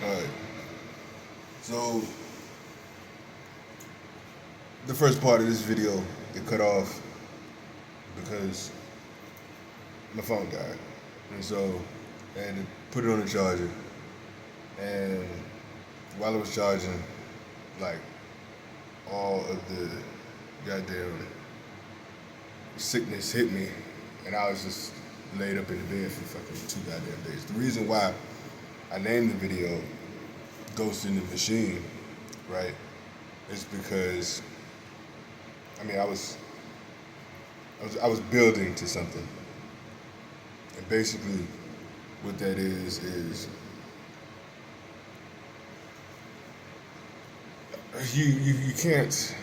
Alright, so the first part of this video it cut off because my phone died, and so I had to put it on the charger. And while it was charging, like all of the goddamn sickness hit me, and I was just laid up in the bed for fucking 2 goddamn days. The reason why I named the video Ghost in the Machine, right, is because I was building to something. And basically what that is you can't.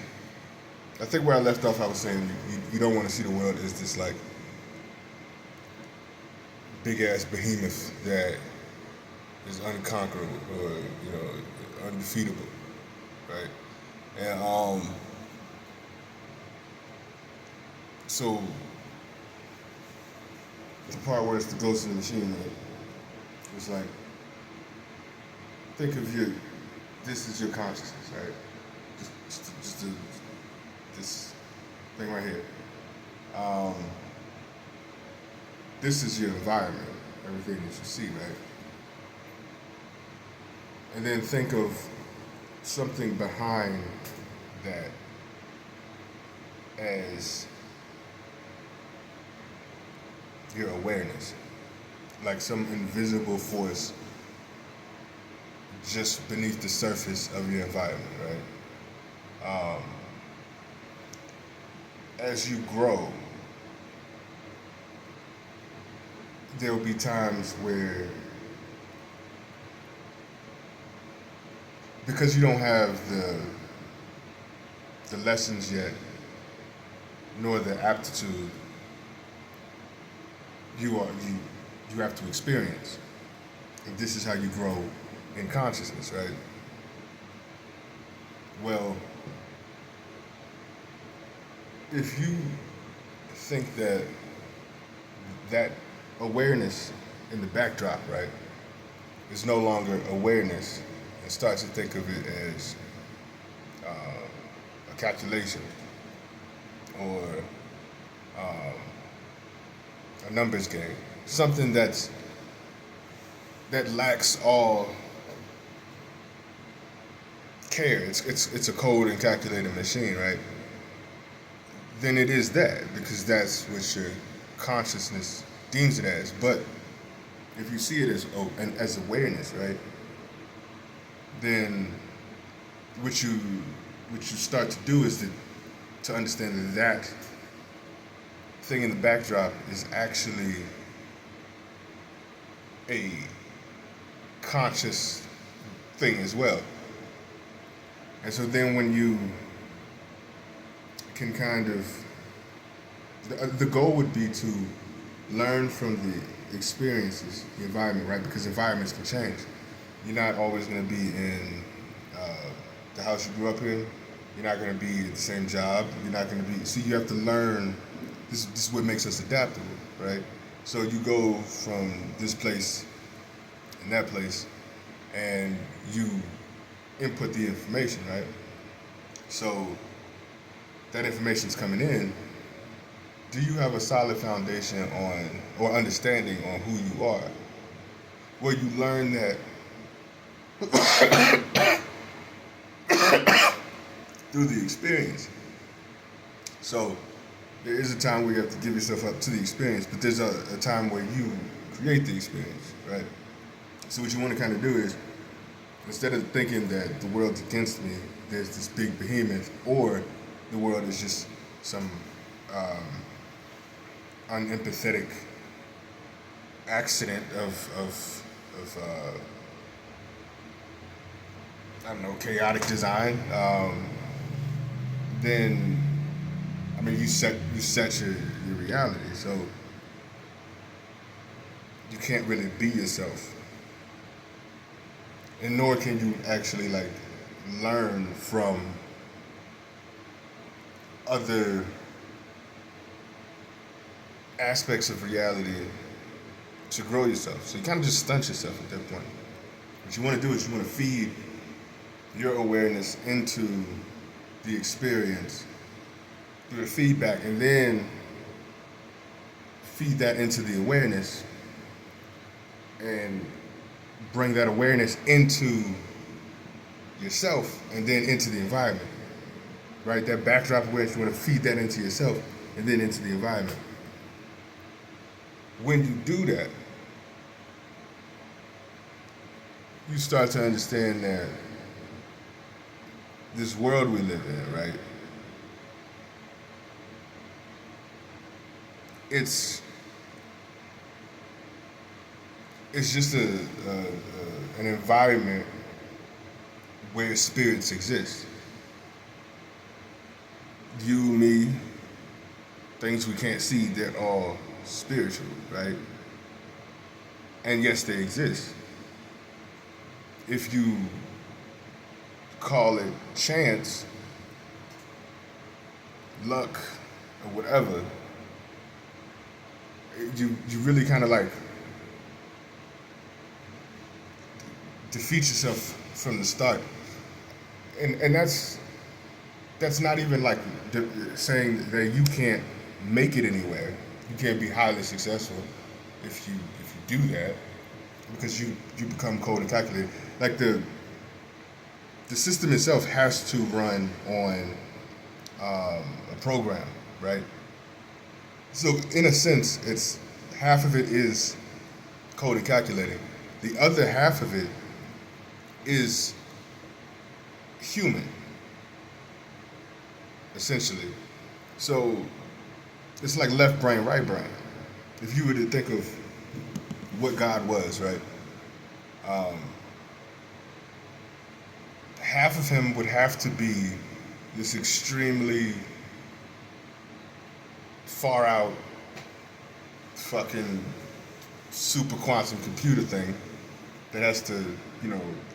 I think where I left off I was saying you don't want to see the world as this like big ass behemoth that is unconquerable or undefeatable, right? And so the part where it's the ghost in the machine, right? It's like think of this is your consciousness, right? Just this thing right here. This is your environment, everything that you see, right? And then think of something behind that as your awareness, like some invisible force just beneath the surface of your environment, right? As you grow, there will be times where, because you don't have the lessons yet, nor the aptitude, you have to experience. And this is how you grow in consciousness, right? Well, if you think that awareness in the backdrop, right, is no longer awareness, and start to think of it as a calculation or a numbers game, something that lacks all care. It's a cold and calculated machine, right? Then it is that, because that's what your consciousness deems it as. But if you see it as awareness, right, then what you start to do is to understand that thing in the backdrop is actually a conscious thing as well. And so then when you can kind of, the goal would be to learn from the experiences, the environment, right? Because environments can change. You're not always going to be in the house you grew up in. You're not going to be at the same job. You're not going to be, see, you have to learn. This is what makes us adaptable, right? So you go from this place and that place, and you input the information, right? So that information's coming in. Do you have a solid foundation on, or understanding on who you are? Well, you learn that through the experience. So there is a time where you have to give yourself up to the experience, but there's a time where you create the experience, right? So what you want to kind of do is, instead of thinking that the world's against me, there's this big behemoth, or the world is just some unempathetic accident of I don't know, chaotic design, then you set your reality. So you can't really be yourself, and nor can you actually like learn from other aspects of reality to grow yourself. So you kind of just stunt yourself at that point. What you want to do is you want to feed your awareness into the experience through the feedback, and then feed that into the awareness and bring that awareness into yourself and then into the environment, right? That backdrop awareness, you want to feed that into yourself and then into the environment. When you do that, you start to understand that this world we live in, right? It's just an environment where spirits exist. You, me, things we can't see, they're all spiritual, right? And yes, they exist. If you call it chance, luck, or whatever, you really kind of like defeat yourself from the start. And that's not even like saying that you can't make it anywhere. You can't be highly successful if you do that, because you become cold and calculated. Like the system itself has to run on a program, right? So in a sense, it's half of it is cold and calculating. The other half of it is human, essentially. So it's like left brain, right brain. If you were to think of what God was, right? Half of him would have to be this extremely far out fucking super quantum computer thing that has to,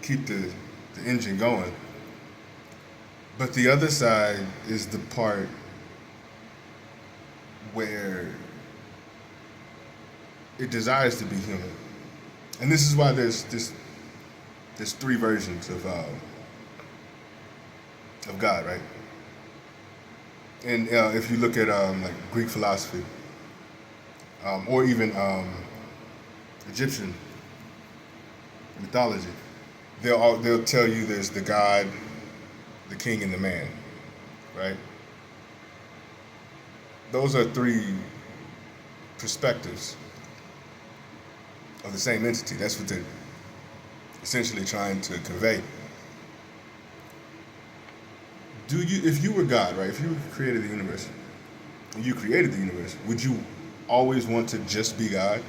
keep the engine going. But the other side is the part where it desires to be human. And this is why there's three versions of God, right? And if you look at like Greek philosophy, or even Egyptian mythology, they'll tell you there's the God, the king, and the man, right? Those are three perspectives of the same entity. That's what they're essentially trying to convey. If you were God, right? If you created the universe, and you created the universe, would you always want to just be God?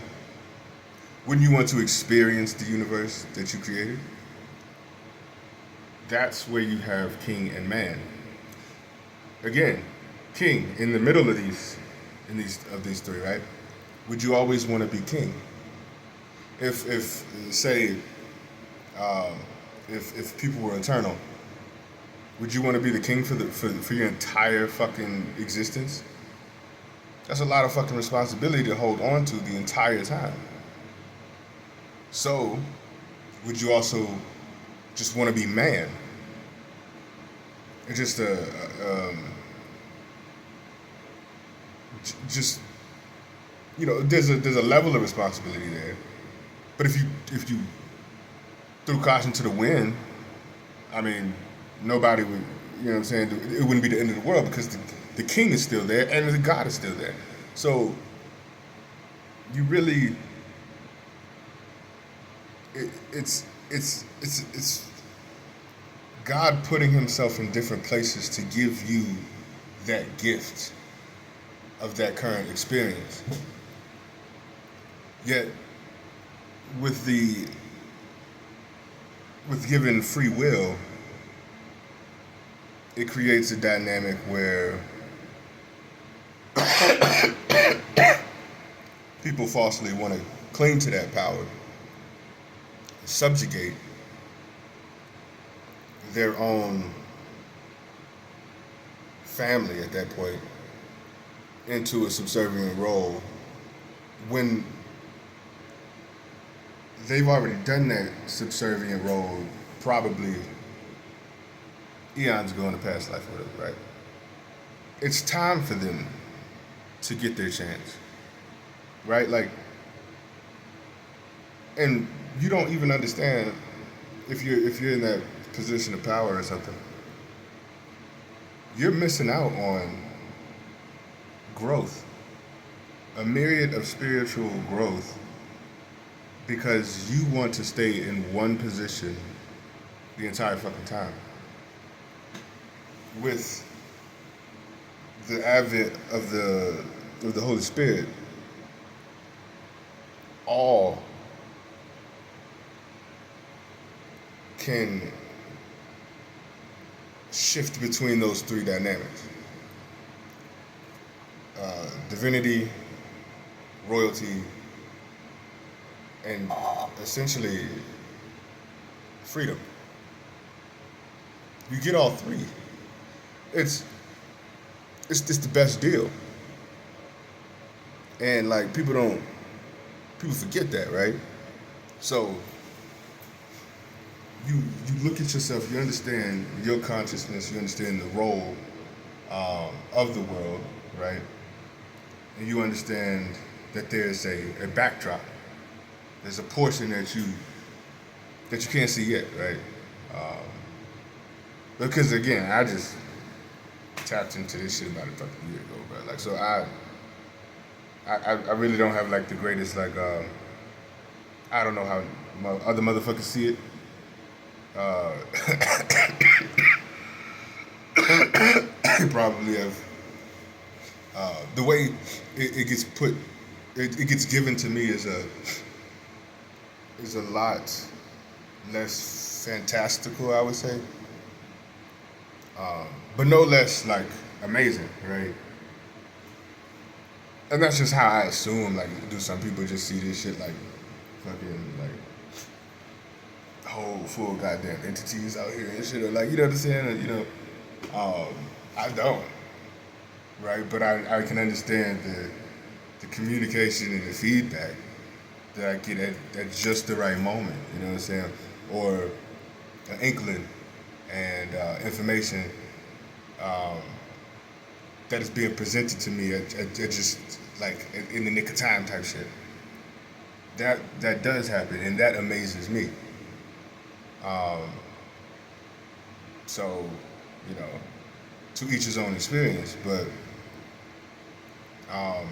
Wouldn't you want to experience the universe that you created? That's where you have king and man. Again, king in the middle of these three, right? Would you always want to be king? If say, if people were eternal, would you want to be the king for your entire fucking existence? That's a lot of fucking responsibility to hold on to the entire time. So, would you also just want to be man? It's just there's a level of responsibility there. But if you threw caution to the wind, I mean, nobody would, you know what I'm saying? It wouldn't be the end of the world, because the king is still there and the God is still there. So you really, it's God putting himself in different places to give you that gift of that current experience. Yet with given free will, it creates a dynamic where people falsely want to cling to that power, subjugate their own family at that point into a subservient role, when they've already done that subservient role probably eons ago in the past life, or whatever, right? It's time for them to get their chance, right? Like, and you don't even understand if you're in that position of power or something, you're missing out on growth, a myriad of spiritual growth, because you want to stay in one position the entire fucking time. With the advent of the Holy Spirit, all can shift between those three dynamics: divinity, royalty, and essentially freedom. You get all three. It's it's the best deal, and like people forget that, right? So you look at yourself, you understand your consciousness, you understand the role of the world, right? And you understand that there's a backdrop. There's a portion that you can't see yet, right? Um, because again, I just tapped into this shit about a fucking year ago, bro. Like, so I really don't have like the greatest like I don't know how other motherfuckers see it. Uh, probably have the way it gets put, it gets given to me is a lot less fantastical, I would say, but no less like amazing, right? And that's just how I assume. Like, do some people just see this shit like fucking like whole full goddamn entities out here and shit, or like, you know what I'm saying? Or, I don't, right? But I can understand the communication and the feedback that I get at just the right moment. You know what I'm saying? Or an inkling and information um, that is being presented to me at just like in the nick of time type shit. That does happen, and that amazes me. Um, so, you know, to each his own experience, but um,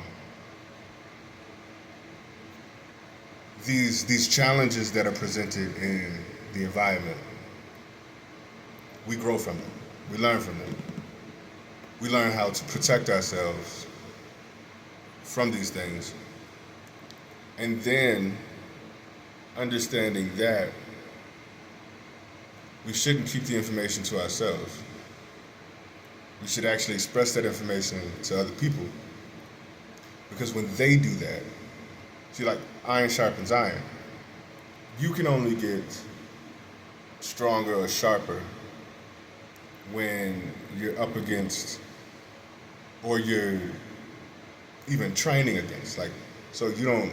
these challenges that are presented in the environment, we grow from them. We learn from them. We learn how to protect ourselves from these things, and then understanding that we shouldn't keep the information to ourselves. We should actually express that information to other people, because when they do that, see, like iron sharpens iron. You can only get stronger or sharper when you're up against, or you're even training against. Like, so you don't,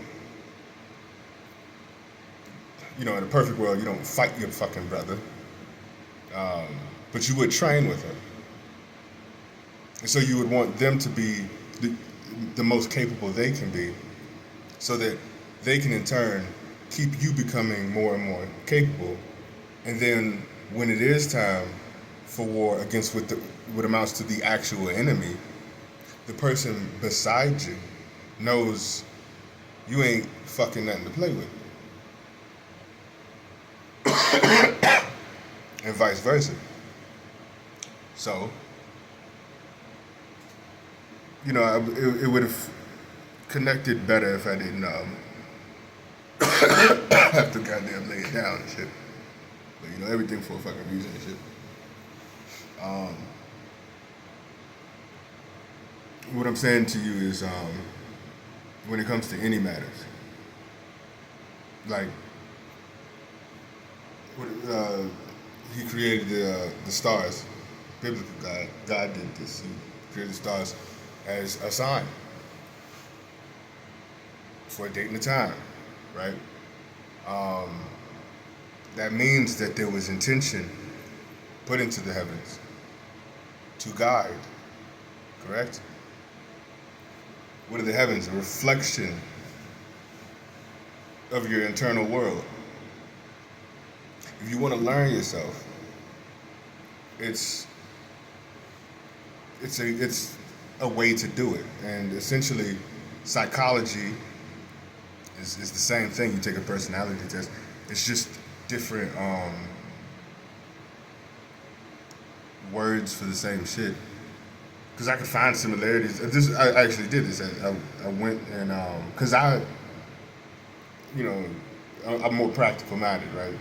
in a perfect world, you don't fight your fucking brother, but you would train with him. And so you would want them to be the most capable they can be, so that they can in turn keep you becoming more and more capable. And then when it is time for war against what amounts to the actual enemy, the person beside you knows you ain't fucking nothing to play with. And vice versa. So, it would have connected better if I didn't have to goddamn lay it down and shit. But everything for a fucking reason and shit. What I'm saying to you is, when it comes to any matters, like, he created the stars. Biblical God did this. He created the stars as a sign for a date and a time, right? Um, that means that there was intention put into the heavens to guide, correct? What are the heavens? A reflection of your internal world. If you want to learn yourself, it's it's a way to do it, and essentially, psychology is the same thing. You take a personality test. It's just different words for the same shit. Because I could find similarities. I actually did this. I went and because you know, I'm more practical minded, right?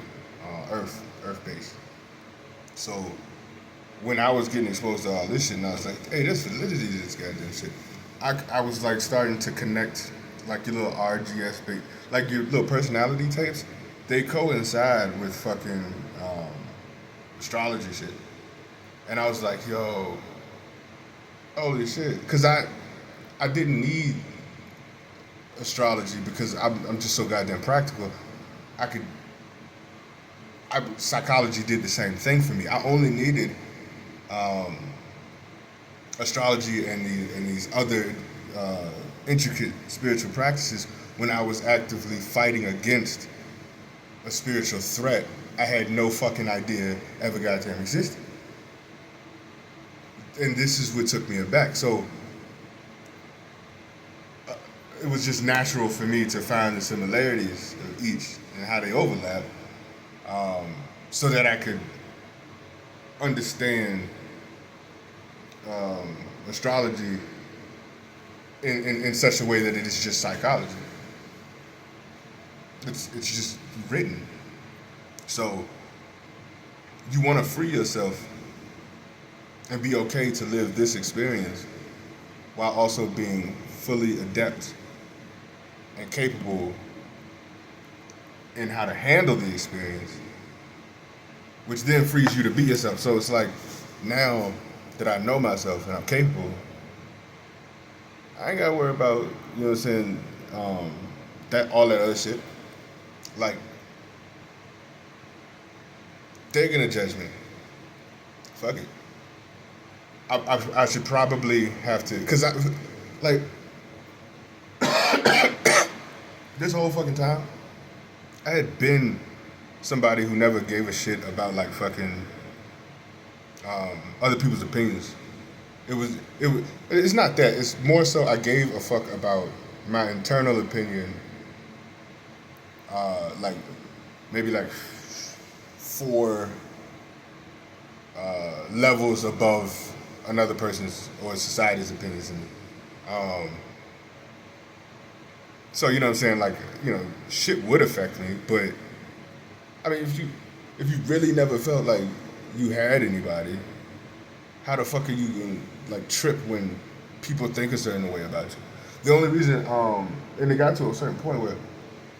Earth based. So when I was getting exposed to all this shit, and I was like, hey, there's validity to this goddamn shit. I was like starting to connect like your little RGS, like your little personality tapes. They coincide with fucking astrology shit. And I was like, yo, holy shit. Because I didn't need astrology because I'm just so goddamn practical. I could, psychology did the same thing for me. I only needed um, astrology and these other intricate spiritual practices when I was actively fighting against a spiritual threat I had no fucking idea ever goddamn existed. And this is what took me aback. So it was just natural for me to find the similarities of each and how they overlap, so that I could understand astrology in such a way that it is just psychology. It's just written. So you want to free yourself and be okay to live this experience while also being fully adept and capable in how to handle the experience, which then frees you to be yourself. So it's like, now that I know myself and I'm capable, I ain't gotta worry about, you know what I'm saying, that all that other shit. Like, they're gonna judge me. Fuck it. I should probably have to, cause like, this whole fucking time, I had been somebody who never gave a shit about like fucking other people's opinions. It's not that. It's more so I gave a fuck about my internal opinion. Like maybe like four levels above another person's or society's opinions. And so you know what I'm saying, like, you know, shit would affect me, but I mean, if you really never felt like you had anybody, how the fuck are you gonna like trip when people think a certain way about you? The only reason, and it got to a certain point where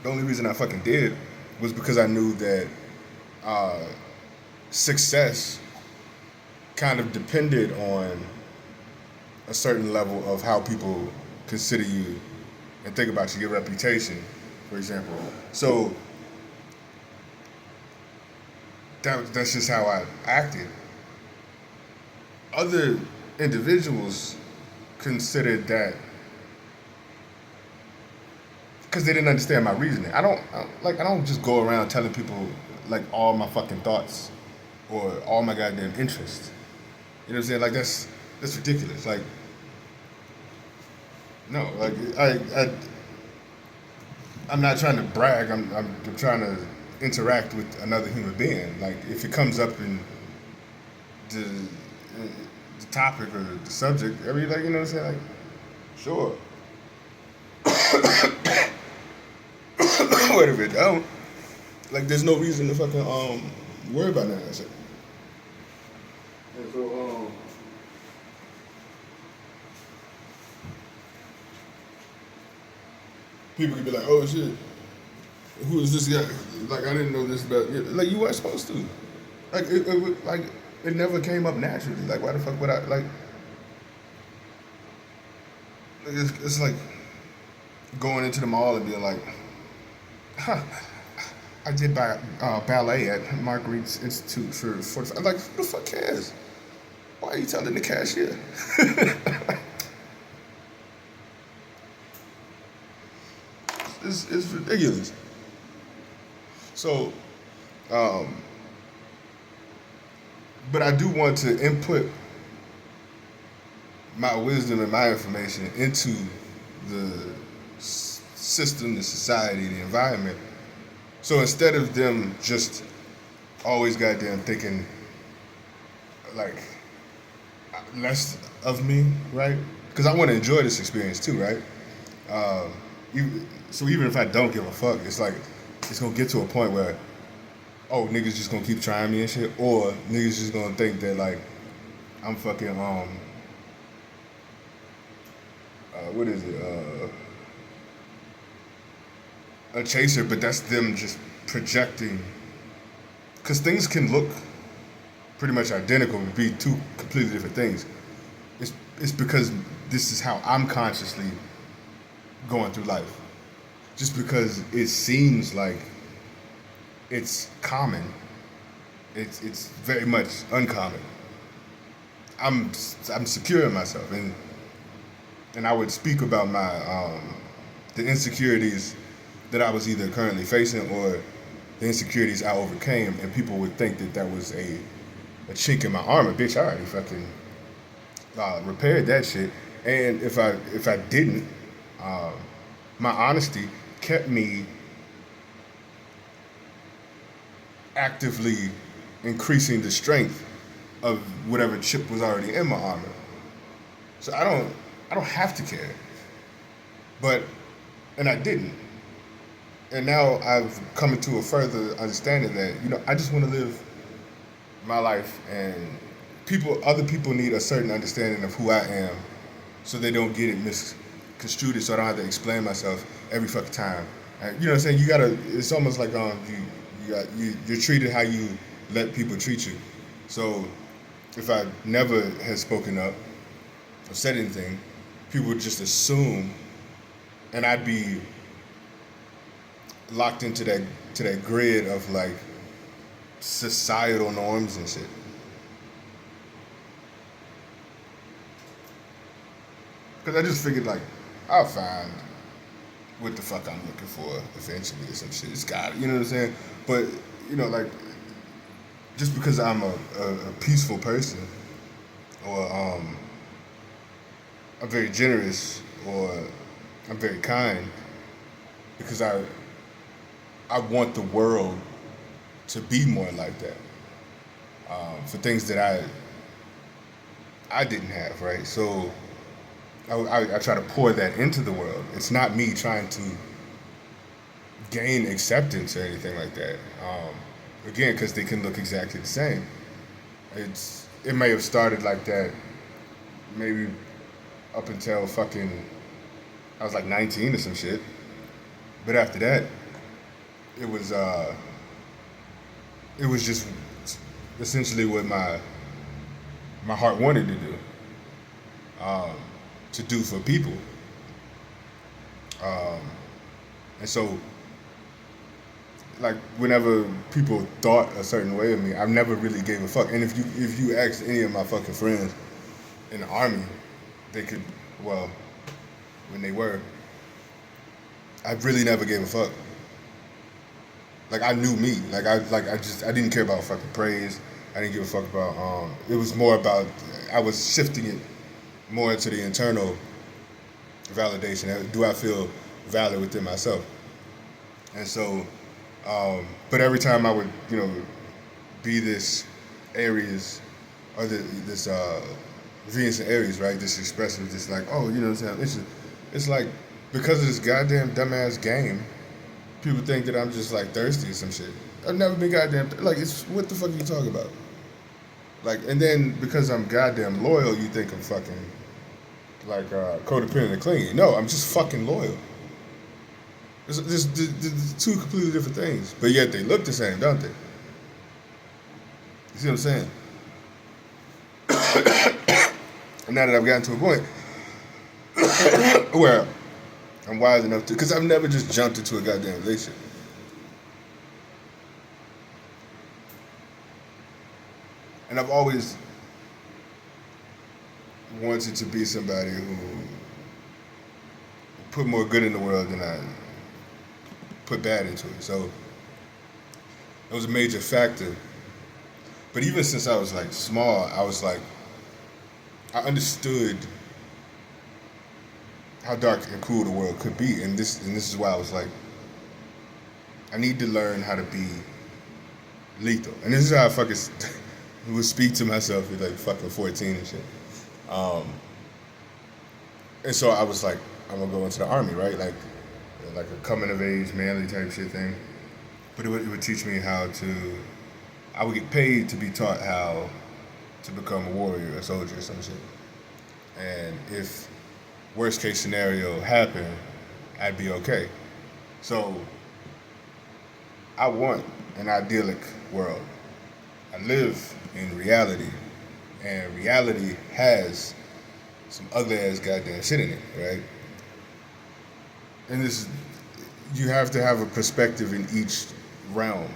the only reason I fucking did was because I knew that success kind of depended on a certain level of how people consider you and think about you, your reputation, for example. So that's just how I acted. Other individuals considered that because they didn't understand my reasoning. I don't just go around telling people like all my fucking thoughts or all my goddamn interests. You know what I'm saying? Like that's ridiculous. Like no, like I'm not trying to brag. I'm trying to interact with another human being. Like if it comes up in the topic or the subject, every like you know what I'm saying? Like sure. What if it don't? Like there's no reason to fucking worry about none of that shit. And so people could be like, oh shit, who is this guy? Like I didn't know this about you. Like you weren't supposed to. Like like it never came up naturally. Like why the fuck would I like? It's like going into the mall and being like, huh, I did ballet at Marguerite's Institute for 45. I'm like, who the fuck cares? Why are you telling the cashier? It's ridiculous. So, um, but I do want to input my wisdom and my information into the system, the society, the environment. So instead of them just always goddamn thinking like less of me, right? Because I want to enjoy this experience too, right? Um, so even if I don't give a fuck, it's like it's gonna get to a point where oh niggas just gonna keep trying me and shit, or niggas just gonna think that like I'm fucking what is it a chaser, but that's them just projecting because things can look pretty much identical but be two completely different things. It's because this is how I'm consciously going through life. Just because it seems like it's common, it's very much uncommon. I'm secure in myself, and I would speak about my the insecurities that I was either currently facing or the insecurities I overcame, and people would think that that was a chink in my armor. Bitch, I already fucking repaired that shit. And if I didn't, uh, my honesty kept me actively increasing the strength of whatever chip was already in my armor. So I don't have to care. But and I didn't. And now I've come into a further understanding that, I just want to live my life and other people need a certain understanding of who I am so they don't get it misconstrued so I don't have to explain myself every fucking time. And, you know what I'm saying? It's almost like you're treated how you let people treat you. So if I never had spoken up or said anything, people would just assume and I'd be locked into that grid of like societal norms and shit. Because I just figured like I'll find what the fuck I'm looking for eventually or some shit. It's got it, you know what I'm saying? But like just because I'm a peaceful person or I'm very generous or I'm very kind because I want the world to be more like that for things that I didn't have, right? So I try to pour that into the world. It's not me trying to gain acceptance or anything like that. Again, because they can look exactly the same. It may have started like that, maybe up until fucking I was like 19 or some shit. But after that, it was just essentially what my heart wanted to do for people. Um, and so, like, whenever people thought a certain way of me, I never really gave a fuck. And if you asked any of my fucking friends in the army, they could, well, when they were, I really never gave a fuck. Like I knew me. I didn't care about fucking praise. I didn't give a fuck about. It was more about I was shifting it more into the internal validation. Do I feel valid within myself? And so, but every time I would, be this Aries or this Venus and Aries, right? This expressive, this like, oh, you know what I'm saying? It's like because of this goddamn dumbass game. People think that I'm just like thirsty or some shit. I've never been goddamn like it's what the fuck are you talking about? Like and then because I'm goddamn loyal, you think I'm fucking like codependent and clingy. No, I'm just fucking loyal. There's two completely different things, but yet they look the same, don't they? You see what I'm saying? And now that I've gotten to a point where I'm wise enough to, because I've never just jumped into a goddamn relationship. And I've always wanted to be somebody who put more good in the world than I put bad into it. So it was a major factor. But even since I was like small, I was like, I understood how dark and cruel the world could be, and this is why I was like, I need to learn how to be lethal. And this is how I fucking would speak to myself at like fucking 14 and shit. And so I was like, I'm gonna go into the army, right? Like a coming of age, manly type shit thing. But it would teach me how to. I would get paid to be taught how to become a warrior, a soldier, or some shit. And if worst case scenario happened, I'd be okay. So I want an idyllic world. I live in reality, and reality has some ugly ass goddamn shit in it, right? And this, you have to have a perspective in each realm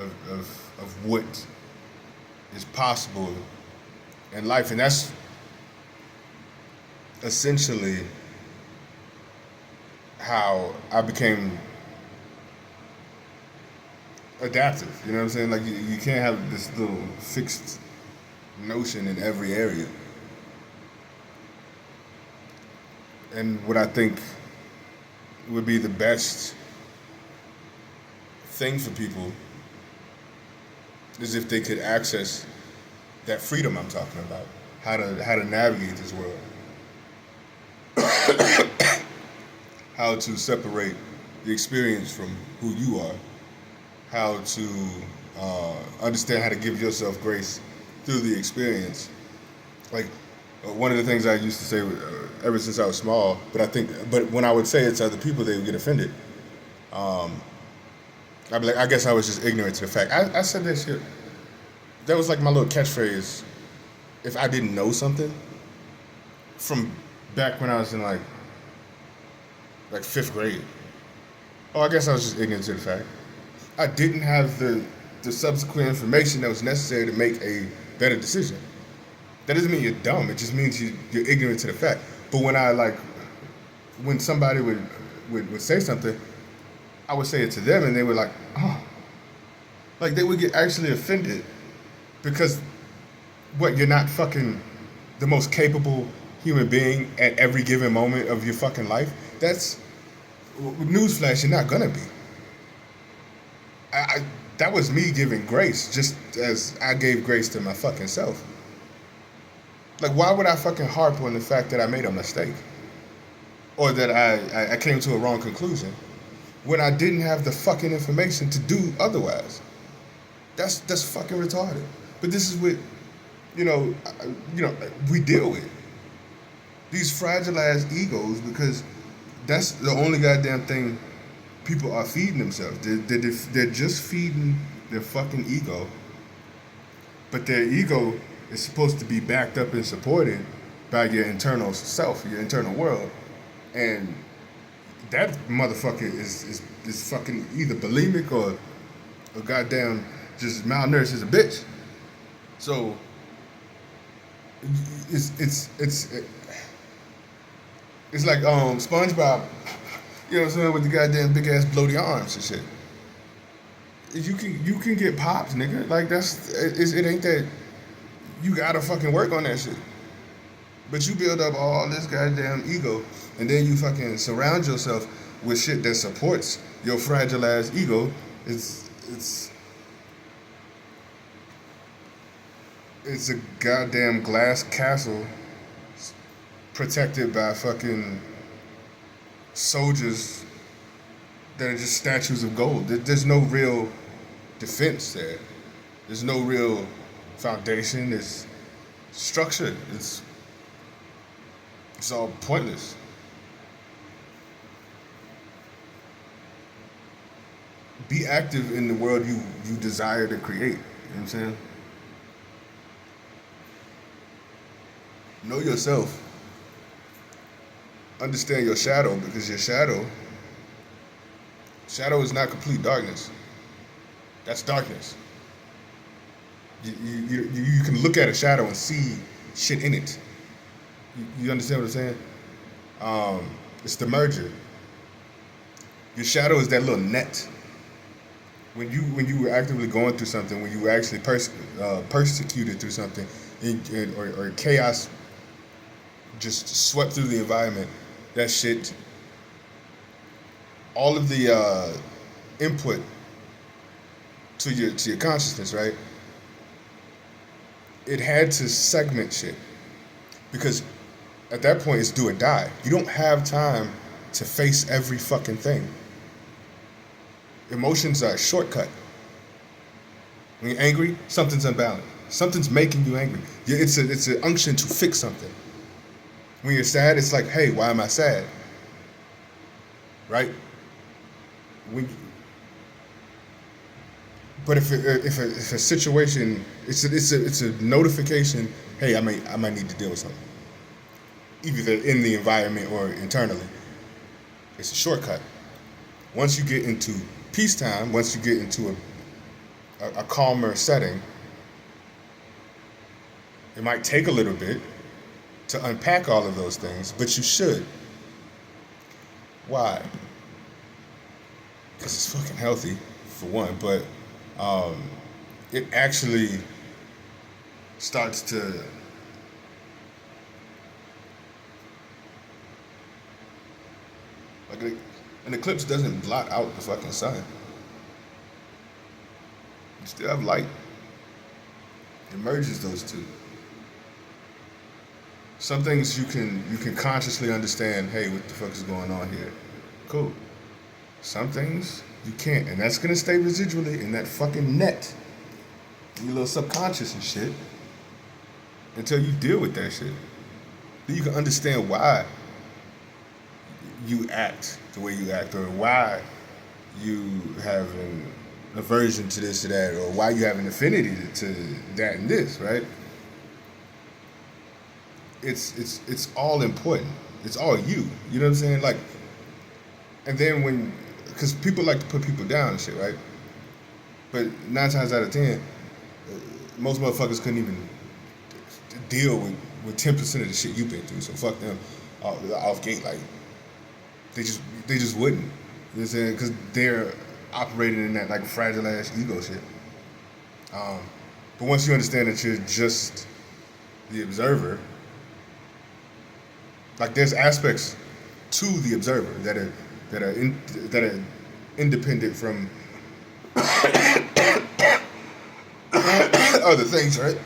of what is possible in life, and that's essentially how I became adaptive. You know what I'm saying? Like you can't have this little fixed notion in every area. And what I think would be the best thing for people is if they could access that freedom I'm talking about, how to navigate this world, how to separate the experience from who you are, how to understand how to give yourself grace through the experience. Like one of the things I used to say ever since I was small, but when I would say it to other people, they would get offended. I'd be like, I guess I was just ignorant to the fact. I said that shit. That was like my little catchphrase. If I didn't know something from back when I was in like fifth grade. Oh, I guess I was just ignorant to the fact. I didn't have the subsequent information that was necessary to make a better decision. That doesn't mean you're dumb. It just means you're ignorant to the fact. But when somebody would say something, I would say it to them, and they were like, oh. Like, they would get actually offended because, you're not fucking the most capable human being at every given moment of your fucking life? That's, newsflash, you're not gonna be. That was me giving grace, just as I gave grace to my fucking self. Like, why would I fucking harp on the fact that I made a mistake? Or that I came to a wrong conclusion when I didn't have the fucking information to do otherwise? That's fucking retarded. But this is what, we deal with. These fragile ass egos, because that's the only goddamn thing people are feeding themselves. They're just feeding their fucking ego. But their ego is supposed to be backed up and supported by your internal self, your internal world. And that motherfucker is fucking either bulimic or goddamn just malnourished as a bitch. So it's like SpongeBob, you know what I'm saying, with the goddamn big ass bloaty arms and shit. You can get popped, nigga. Like it ain't that. You gotta fucking work on that shit. But you build up all this goddamn ego, and then you fucking surround yourself with shit that supports your fragile ass ego. It's a goddamn glass castle protected by fucking soldiers that are just statues of gold. There's no real defense there. There's no real foundation. It's structure. It's all pointless. Be active in the world you desire to create. You know what I'm saying? Know yourself. Understand your shadow, because your shadow is not complete darkness. That's darkness. You can look at a shadow and see shit in it. You understand what I'm saying? It's the merger. Your shadow is that little net. When you were actively going through something, when you were actually persecuted through something, or chaos just swept through the environment, that shit, all of the input to your consciousness, right? It had to segment shit because at that point it's do or die. You don't have time to face every fucking thing. Emotions are a shortcut. When you're angry, something's unbalanced. Something's making you angry. It's an unction to fix something. When you're sad, it's like, hey, why am I sad? Right? When, but if a situation, it's a notification. Hey, I might need to deal with something, either in the environment or internally. It's a shortcut. Once you get into peacetime, once you get into a calmer setting, it might take a little bit to unpack all of those things, but you should. Why? Because it's fucking healthy, for one, but it actually starts to an eclipse doesn't blot out the fucking sun. You still have light. It merges those two. Some things you can consciously understand, hey, what the fuck is going on here? Cool. Some things you can't, and that's gonna stay residually in that fucking net, in your little subconscious and shit, until you deal with that shit. Then you can understand why you act the way you act, or why you have an aversion to this or that, or why you have an affinity to that and this, right? It's all important. It's all you. You know what I'm saying? Like, and then because people like to put people down and shit, right? But 9 times out of 10, most motherfuckers couldn't even deal with 10% of the shit you've been through. So fuck them off gate. Like, they just wouldn't. You know what I'm saying? Because they're operating in that like fragile ass ego shit. But once you understand that you're just the observer, like there's aspects to the observer that are independent from other things, right?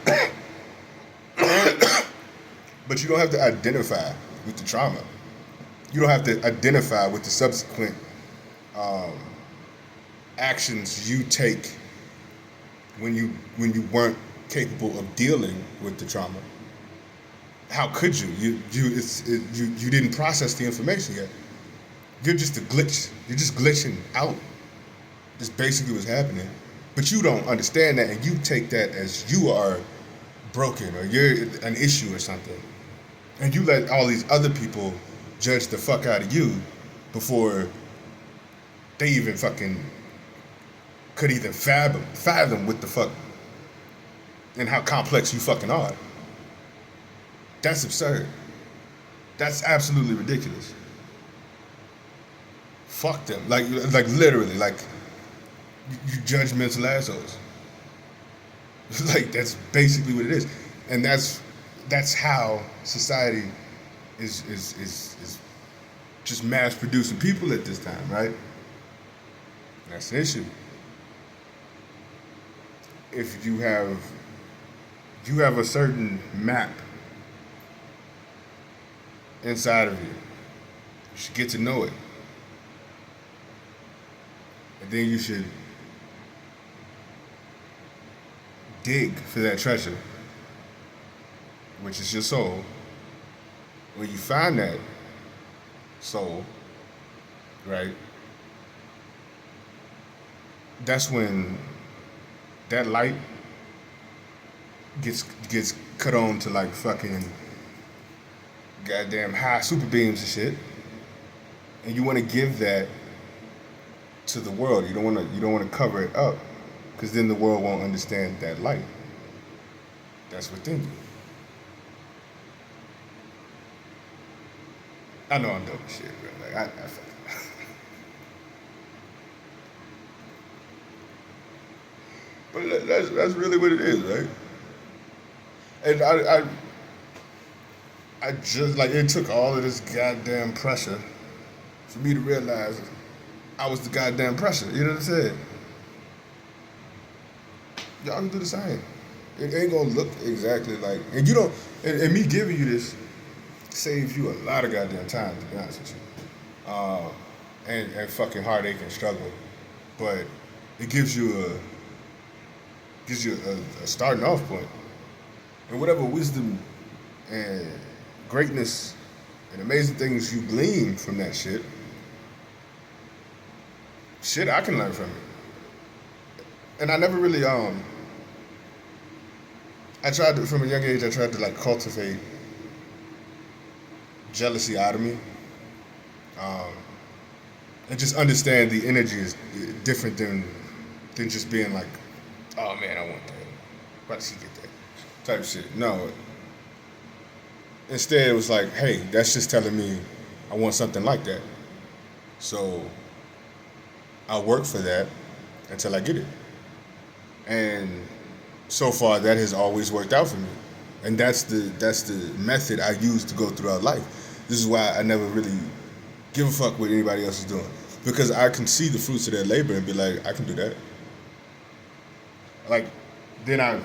But you don't have to identify with the trauma. You don't have to identify with the subsequent actions you take when you weren't capable of dealing with the trauma. How could you? You didn't process the information yet. You're just a glitch. You're just glitching out. That's basically what's happening. But you don't understand that, and you take that as you are broken or you're an issue or something. And you let all these other people judge the fuck out of you before they even fucking could even fathom what the fuck and how complex you fucking are. That's absurd. That's absolutely ridiculous. Fuck them. Like literally, like you judgmental assholes. Like that's basically what it is. And that's how society is just mass producing people at this time, right? That's the issue. If you have a certain map inside of you, you should get to know it. And then you should dig for that treasure, which is your soul. When you find that soul, right, that's when that light gets cut on to like fucking goddamn high super beams and shit. And you want to give that to the world. You don't want to cover it up, because then the world won't understand that light. that's within you. I know I'm dope as shit, bro. Like I but that's really what it is, right? And I just like it took all of this goddamn pressure for me to realize I was the goddamn pressure. You know what I'm saying? Y'all can do the same. It ain't gonna look exactly like, and you don't. And me giving you this saves you a lot of goddamn time, to be honest with you. And fucking heartache and struggle, but it gives you a starting off point, and whatever wisdom and greatness and amazing things you glean from that shit I can learn from it. And I never really I tried to, from a young age, I tried to like cultivate jealousy out of me, um, and just understand the energy is different than just being like, oh man, I want that. Why did she get that? Type shit. No. Instead, it was like, hey, that's just telling me I want something like that. So I'll work for that until I get it. And so far, that has always worked out for me. And that's the method I use to go throughout life. This is why I never really give a fuck what anybody else is doing, because I can see the fruits of their labor and be like, I can do that. Like, then I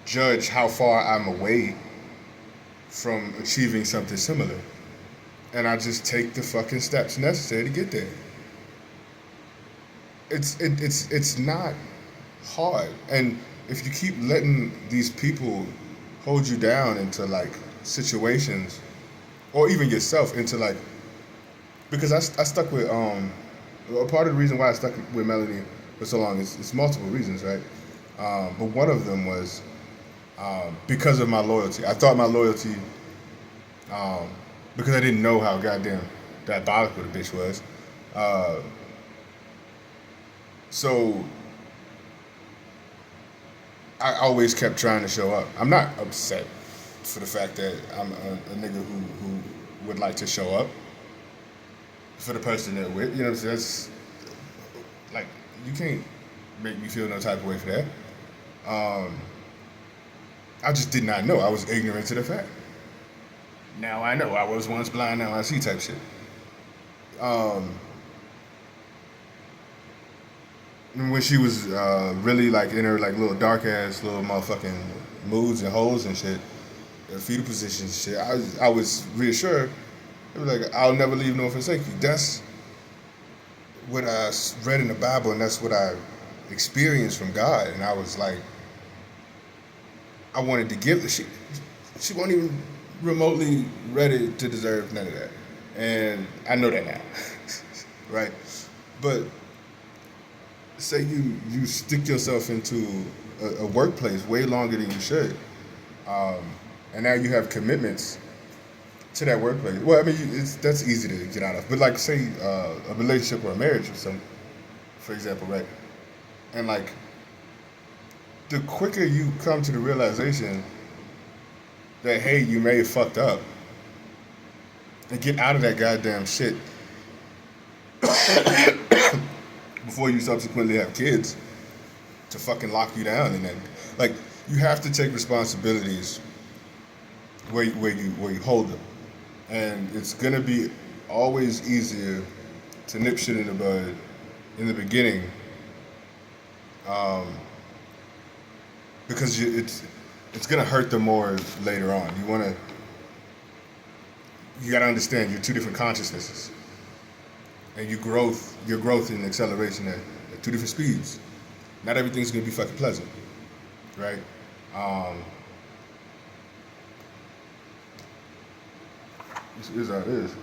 judge how far I'm away from achieving something similar, and I just take the fucking steps necessary to get there. It's not hard, and if you keep letting these people hold you down into like situations, or even yourself into like, because I stuck with a part of the reason why I stuck with Melanie for so long is it's multiple reasons, right? But one of them was because of my loyalty. I thought my loyalty, um, because I didn't know how goddamn diabolical the bitch was. Uh, so I always kept trying to show up. I'm not upset for the fact that I'm a nigga who would like to show up for the person they're with. You know what I'm saying? That's, like, you can't make me feel no type of way for that. Um, I just did not know. I was ignorant to the fact. Now I know. I was once blind, now I see type shit. Um, and when she was really like in her like little dark ass little motherfucking moods and holes and shit, fetal positions and shit, I was reassured. It was like, I'll never leave nor forsake you. That's what I read in the Bible, and that's what I experienced from God. And I was like, I wanted to give the shit. She wasn't even remotely ready to deserve none of that. And I know that now. Right? But say you stick yourself into a workplace way longer than you should, um, and now you have commitments to that workplace. Well, I mean, that's easy to get out of. But like, say a relationship or a marriage or something, for example, right? And like, the quicker you come to the realization that hey, you may have fucked up, and get out of that goddamn shit before you subsequently have kids to fucking lock you down, and then like you have to take responsibilities where you hold them, and it's gonna be always easier to nip shit in the bud in the beginning, um, because it's gonna hurt them more later on. You gotta understand you're two different consciousnesses, and your growth and acceleration at two different speeds. Not everything's gonna be fucking pleasant, right? Um, this is how it is.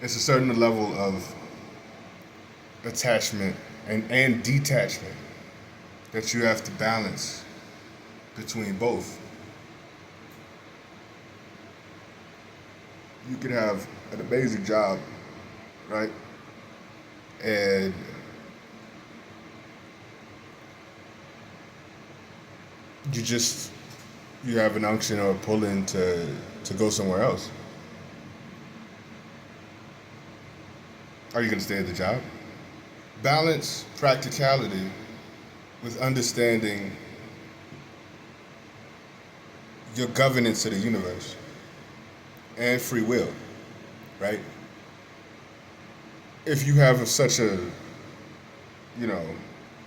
It's a certain level of attachment and detachment that you have to balance between both. You could have an amazing job, right? And You just you have an unction or a pull-in to go somewhere else. Are you going to stay at the job? Balance practicality with understanding your governance of the universe and free will, right? If you have such a, you know,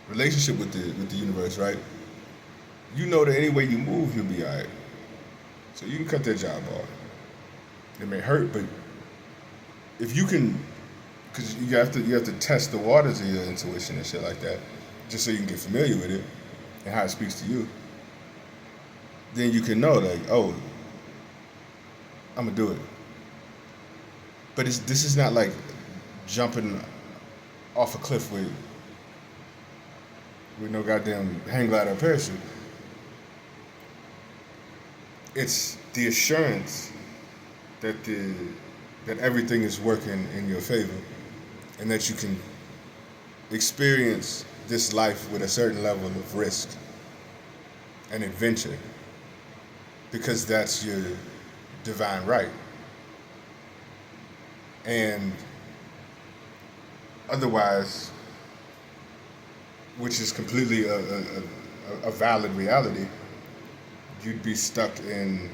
relationship with the universe, right? You know that any way you move, you'll be alright. So you can cut that job off. It may hurt, but if you can, because you have to test the waters of your intuition and shit like that, just so you can get familiar with it and how it speaks to you. Then you can know like, oh, I'm gonna do it. But this is not like jumping off a cliff with no goddamn hang glider or parachute. It's the assurance that that everything is working in your favor, and that you can experience this life with a certain level of risk and adventure, because that's your divine right. And otherwise, which is completely a valid reality, you'd be stuck in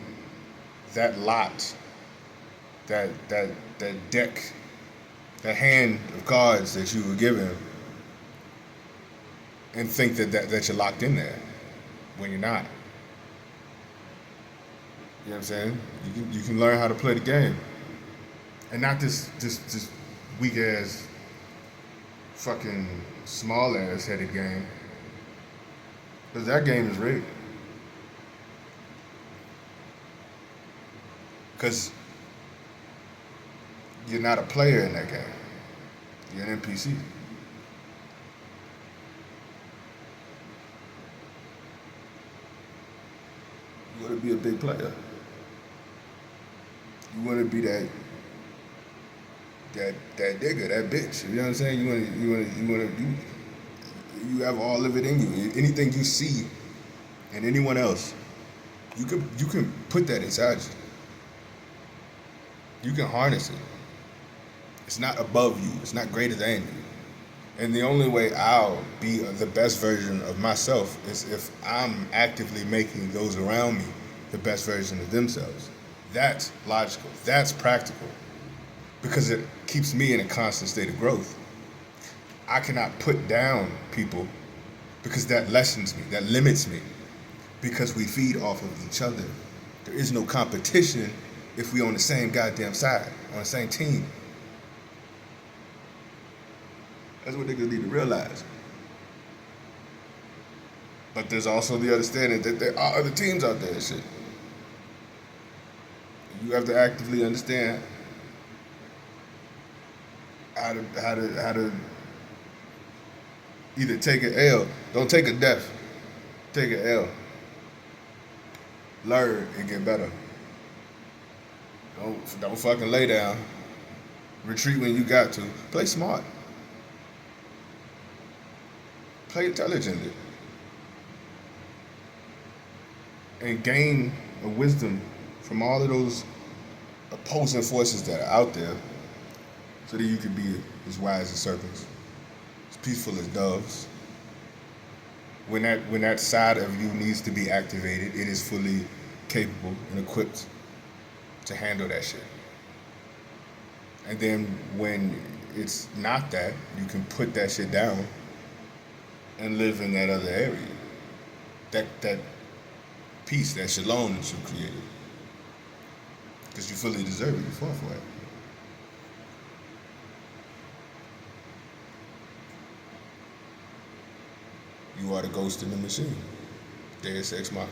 that lot, that deck, that hand of cards that you were given, and think that you're locked in there when you're not. You know what I'm saying? You can learn how to play the game, and not this weak ass, fucking small ass headed game, because that game is rigged. Because you're not a player in that game. You're an NPC. You want to be a big player. You want to be that nigga, that bitch. You know what I'm saying? You have all of it in you. Anything you see in anyone else, you can put that inside you. You can harness it. It's not above you. It's not greater than you. And the only way I'll be the best version of myself is if I'm actively making those around me the best version of themselves. That's logical. That's practical. Because it keeps me in a constant state of growth. I cannot put down people because that lessens me, that limits me. Because we feed off of each other. There is no competition if we on the same goddamn side, on the same team. That's what niggas need to realize. But there's also the understanding that there are other teams out there and shit. You have to actively understand how to either take an L. Don't take a death. Take an L. Learn and get better. Don't fucking lay down. Retreat when you got to. Play smart. Play intelligently. And gain a wisdom from all of those opposing forces that are out there, so that you can be as wise as serpents, as peaceful as doves. When that side of you needs to be activated, it is fully capable and equipped to handle that shit. And then when it's not that, you can put that shit down and live in that other area. That peace, that shalom that you created. Because you fully deserve it, you fought for it. You are the ghost in the machine. Deus Ex Machina.